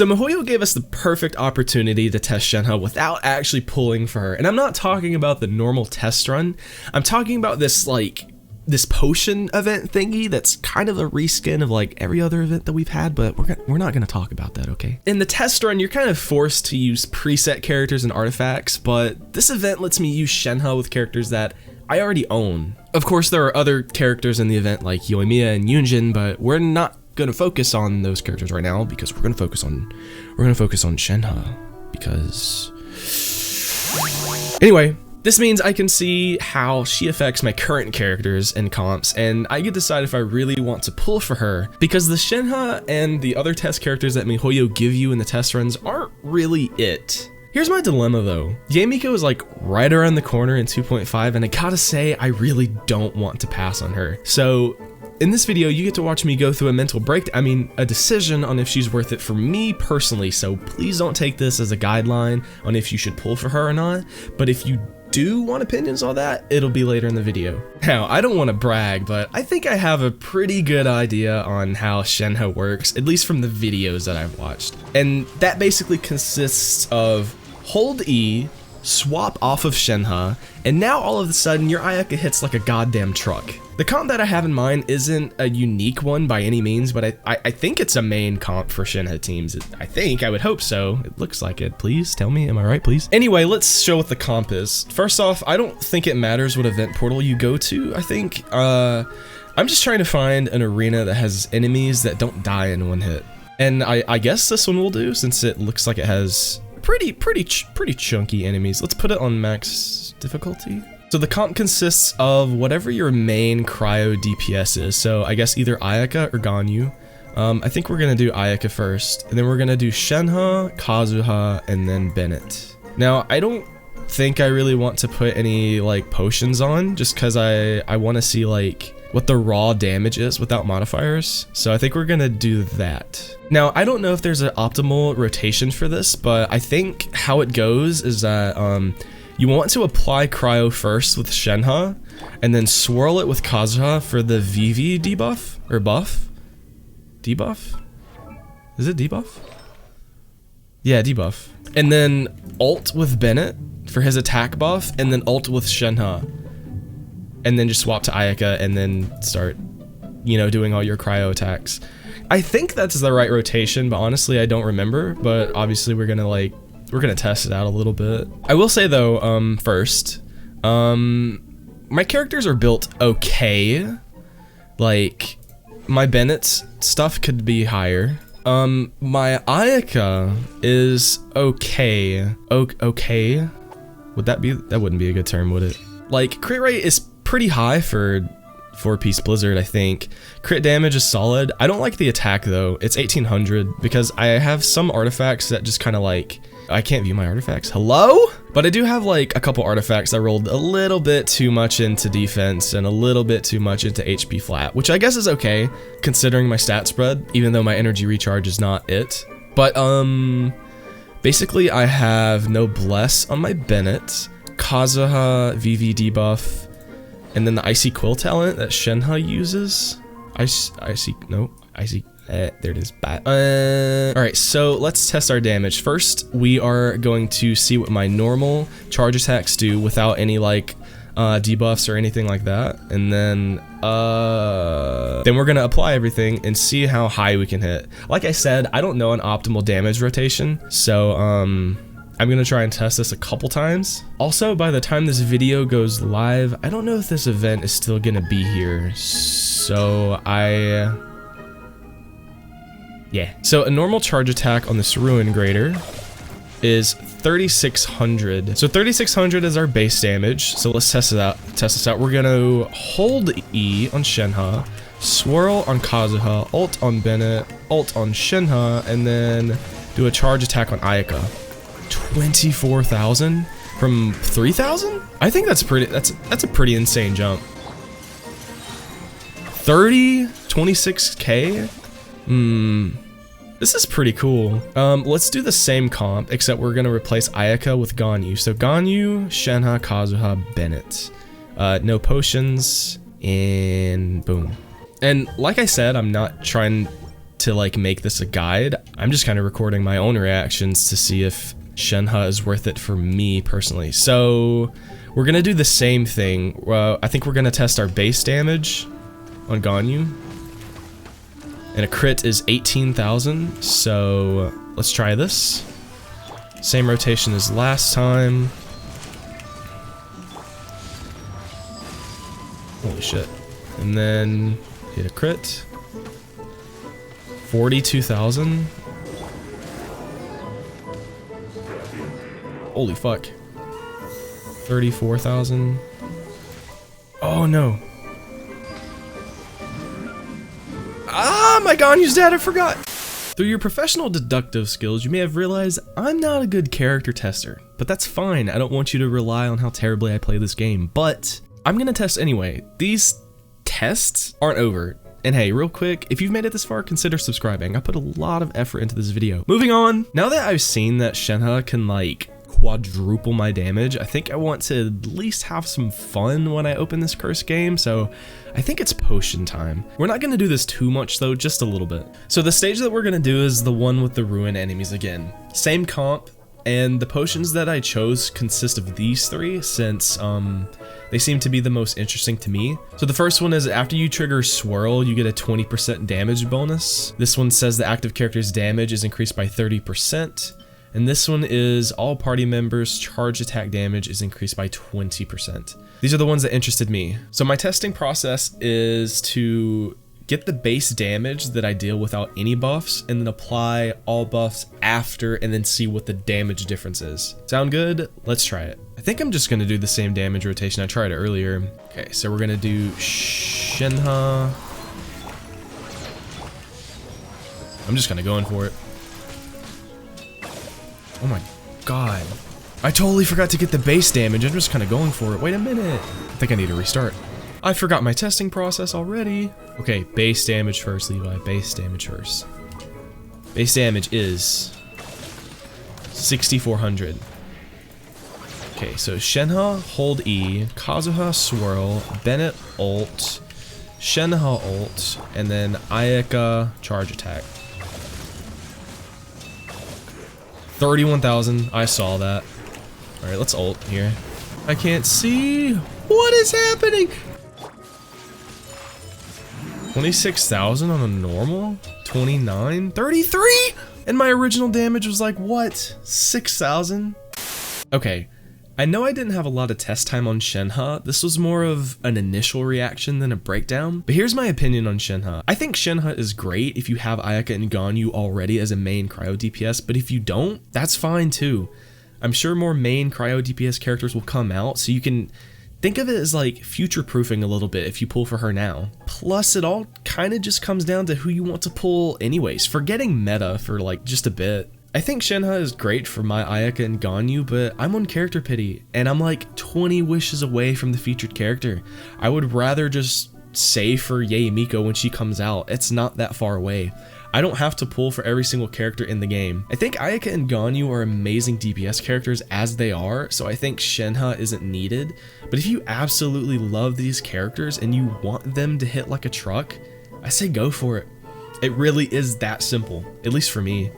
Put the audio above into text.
So Mihoyo gave us the perfect opportunity to test Shenhe without actually pulling for her. And I'm not talking about the normal test run. I'm talking about this potion event thingy that's kind of a reskin of like every other event that we've had, but we're not going to talk about that, okay? In the test run, you're kind of forced to use preset characters and artifacts, but this event lets me use Shenhe with characters that I already own. Of course, there are other characters in the event like Yoimiya and Yunjin, but we're not going to focus on those characters right now because we're going to focus on Shenhe because anyway, this means I can see how she affects my current characters and comps, and I can decide if I really want to pull for her, because the Shenhe and the other test characters that Mihoyo give you in the test runs aren't really it. Here's my dilemma though. Yaemiko is like right around the corner in 2.5, and I gotta say, I really don't want to pass on her. So in this video, you get to watch me go through a decision on if she's worth it for me personally, so please don't take this as a guideline on if you should pull for her or not, but if you do want opinions on that, it'll be later in the video. Now, I don't want to brag, but I think I have a pretty good idea on how Shenhe works, at least from the videos that I've watched. And that basically consists of hold E, swap off of Shenhe, and now all of a sudden your Ayaka hits like a goddamn truck. The comp that I have in mind isn't a unique one by any means, but I think it's a main comp for Shenhe teams. I would hope so. It looks like it. Please tell me, am I right, please? Anyway, let's show what the comp is. First off, I don't think it matters what event portal you go to. I think, I'm just trying to find an arena that has enemies that don't die in one hit. And I guess this one will do, since it looks like it has pretty chunky enemies. Let's put it on max difficulty. So the comp consists of whatever your main cryo DPS is. So I guess either Ayaka or Ganyu. I think we're gonna do Ayaka first, and then we're gonna do Shenhe, Kazuha, and then Bennett. Now, I don't think I really want to put any like potions on, just cause I wanna see like what the raw damage is without modifiers. So I think we're gonna do that. Now, I don't know if there's an optimal rotation for this, but I think how it goes is that you want to apply cryo first with Shenhe, and then swirl it with Kazuha for the VV debuff, or buff? Debuff? Is it debuff? Yeah, debuff. And then ult with Bennett for his attack buff, and then ult with Shenhe. And then just swap to Ayaka, and then start, you know, doing all your cryo attacks. I think that's the right rotation, but honestly, I don't remember, but obviously we're gonna test it out a little bit. I will say though, first, my characters are built okay. Like, my Bennett's stuff could be higher. My Ayaka is okay. Okay? That wouldn't be a good term, would it? Like, crit rate is pretty high for 4-piece Blizzard, I think. Crit damage is solid. I don't like the attack though. It's 1800 because I have some artifacts that just kind of like, I can't view my artifacts. Hello? But I do have like a couple artifacts that rolled a little bit too much into defense and a little bit too much into HP flat, which I guess is okay considering my stat spread, even though my energy recharge is not it. But basically I have no bless on my Bennett, Kazuha VV debuff, and then the Icy Quill talent that Shenhe uses. There it is. Alright, so let's test our damage. First, we are going to see what my normal charge attacks do without any like debuffs or anything like that. And then we're gonna apply everything and see how high we can hit. Like I said, I don't know an optimal damage rotation, so I'm gonna try and test this a couple times. Also, by the time this video goes live, I don't know if this event is still gonna be here, so yeah. So a normal charge attack on this Ruin Grader is 3600. So 3600 is our base damage. So let's test it out. We're gonna hold E on Shenhe, swirl on Kazuha, ult on Bennett, ult on Shenhe, and then do a charge attack on Ayaka. 24,000 from 3,000? I think that's a pretty insane jump. 26k? This is pretty cool. Let's do the same comp, except we're gonna replace Ayaka with Ganyu. So Ganyu, Shenhe, Kazuha, Bennett. No potions, and boom. And like I said, I'm not trying to like make this a guide. I'm just kind of recording my own reactions to see if Shenhe is worth it for me personally. So we're gonna do the same thing. I think we're gonna test our base damage on Ganyu. And a crit is 18,000, so let's try this. Same rotation as last time. Holy shit. And then hit a crit. 42,000. Holy fuck. 34,000. Oh no. Ah, my Ganyu's dead, I forgot! Through your professional deductive skills, you may have realized I'm not a good character tester. But that's fine, I don't want you to rely on how terribly I play this game. But I'm gonna test anyway. These tests aren't over. And hey, real quick, if you've made it this far, consider subscribing. I put a lot of effort into this video. Moving on, now that I've seen that Shenhe can like quadruple my damage, I think I want to at least have some fun when I open this cursed game, so I think it's potion time. We're not gonna do this too much though, just a little bit. So the stage that we're gonna do is the one with the ruin enemies again. Same comp, and the potions that I chose consist of these three since they seem to be the most interesting to me. So the first one is after you trigger Swirl, you get a 20% damage bonus. This one says the active character's damage is increased by 30%. And this one is all party members' charge attack damage is increased by 20%. These are the ones that interested me. So my testing process is to get the base damage that I deal without any buffs and then apply all buffs after and then see what the damage difference is. Sound good? Let's try it. I think I'm just gonna do the same damage rotation I tried earlier. Okay, so we're gonna do Shenhe. I'm just gonna go in for it. Oh my god. I totally forgot to get the base damage. I'm just kind of going for it. Wait a minute. I think I need to restart. I forgot my testing process already. Okay, base damage first, Levi. Base damage first. Base damage is 6,400. Okay, so Shenhe, hold E, Kazuha, swirl, Bennett, ult, Shenhe, ult, and then Ayaka, charge attack. 31,000, I saw that. Alright, let's ult here. I can't see. What is happening? 26,000 on a normal? 29? 33? And my original damage was like, what? 6,000? Okay, I know I didn't have a lot of test time on Shenhe. This was more of an initial reaction than a breakdown. But here's my opinion on Shenhe. I think Shenhe is great if you have Ayaka and Ganyu already as a main cryo DPS, but if you don't, that's fine too. I'm sure more main cryo DPS characters will come out, so you can think of it as like future-proofing a little bit if you pull for her now. Plus, it all kind of just comes down to who you want to pull anyways, forgetting meta for like just a bit. I think Shenhe is great for my Ayaka and Ganyu, but I'm on character pity, and I'm like 20 wishes away from the featured character. I would rather just save for Yae Miko when she comes out. It's not that far away. I don't have to pull for every single character in the game. I think Ayaka and Ganyu are amazing DPS characters as they are, so I think Shenhe isn't needed. But if you absolutely love these characters and you want them to hit like a truck, I say go for it. It really is that simple, at least for me.